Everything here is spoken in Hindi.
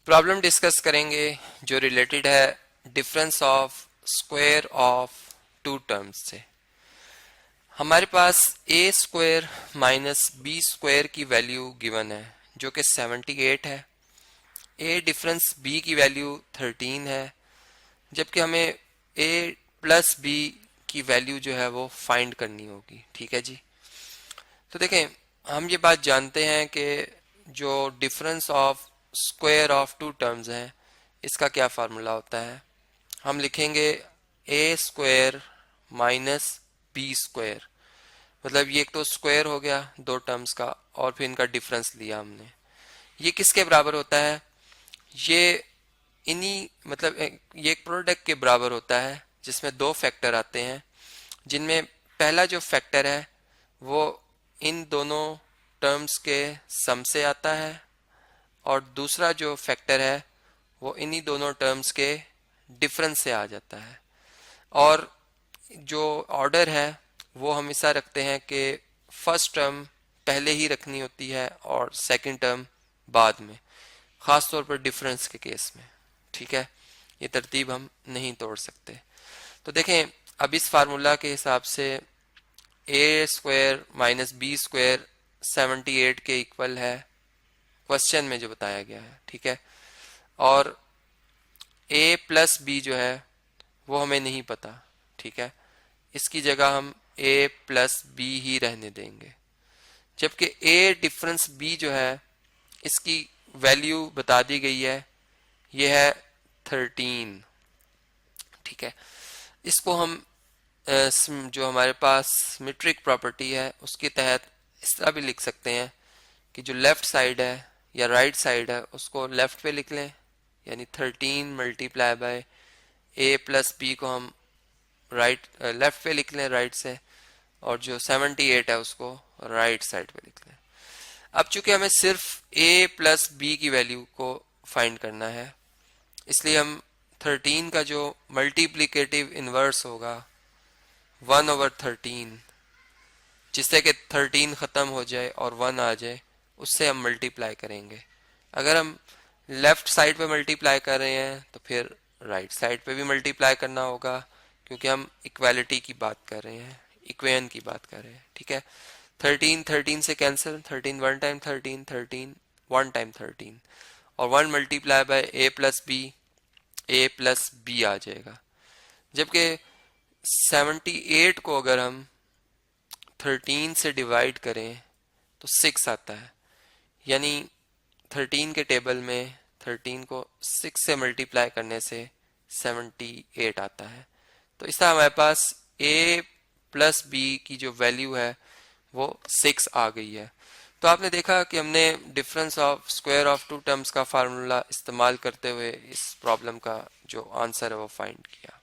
प्रॉब्लम डिस्कस करेंगे जो रिलेटेड है difference of square of two terms से। हमारे पास a square minus b square की वैल्यू गिवन है जो कि 78 है। ए डिफरेंस बी की वैल्यू 13 है, जबकि हमें ए प्लस बी की वैल्यू जो है वो फाइंड करनी होगी। ठीक है जी। तो देखें, हम ये बात जानते हैं कि जो difference of square of two terms हैं इसका क्या फार्मूला होता है। हम लिखेंगे a square minus b square, मतलब ये एक तो स्क्वायर हो गया दो टर्म्स का और फिर इनका डिफरेंस लिया हमने। ये किसके बराबर होता है? ये इन्हीं मतलब ये एक प्रोडक्ट के बराबर होता है जिसमें दो फैक्टर आते हैं, जिनमें पहला जो फैक्टर है वो इन दोनों टर्म्स के सम से आता है और दूसरा जो फैक्टर है वो इन्हीं दोनों टर्म्स के डिफरेंस से आ जाता है। और जो ऑर्डर है वो हम ऐसा रखते हैं कि फर्स्ट टर्म पहले ही रखनी होती है और सेकंड टर्म बाद में, खास तौर पर डिफरेंस के केस में। ठीक है, ये तरतीब हम नहीं तोड़ सकते। तो देखें, अब इस फार्मूला के हिसाब से ए स्क्वायर माइनस बी स्क्वायर 78 के इक्वल है क्वेश्चन में जो बताया गया है। ठीक है, और ए प्लस बी जो है वो हमें नहीं पता। ठीक है, इसकी जगह हम ए प्लस बी ही रहने देंगे, जबकि ए डिफरेंस बी जो है इसकी वैल्यू बता दी गई है, ये है 13। ठीक है, इसको हम जो हमारे पास सिमेट्रिक प्रॉपर्टी है उसके तहत इस तरह भी लिख सकते हैं कि जो लेफ्ट साइड है या राइट साइड है उसको लेफ्ट पे लिख लें, यानी 13 multiply by a plus b को हम राइट लेफ्ट पे लिख लें राइट से, और जो 78 है उसको राइट साइड पे लिख लें। अब चूंकि हमें सिर्फ ए प्लस बी की वैल्यू को फाइंड करना है, इसलिए हम 13 का जो मल्टीप्लिकेटिव इनवर्स होगा 1/13, जिससे कि 13 खत्म हो जाए और 1 आ जाए, उससे हम मल्टीप्लाई करेंगे। अगर हम लेफ्ट साइड पे मल्टीप्लाई कर रहे हैं तो फिर राइट साइड पे भी मल्टीप्लाई करना होगा, क्योंकि हम इक्वालिटी की बात कर रहे हैं, इक्वेशन की बात कर रहे हैं। ठीक है, 13 13 से कैंसिल, 13 1 टाइम 13, 13 1 टाइम 13, और 1 multiply by a plus b आ जाएगा। जबकि 78 को अगर हम 13 से डिवाइड करें तो 6 आता है, यानी 13 के टेबल में 13 को 6 से मल्टीप्लाई करने से 78 आता है। तो इस तरह हमारे पास a प्लस बी की जो वैल्यू है वो 6 आ गई है। तो आपने देखा कि हमने difference of square of two terms का फार्मूला इस्तेमाल करते हुए इस प्रॉब्लम का जो आंसर है वो फाइंड किया।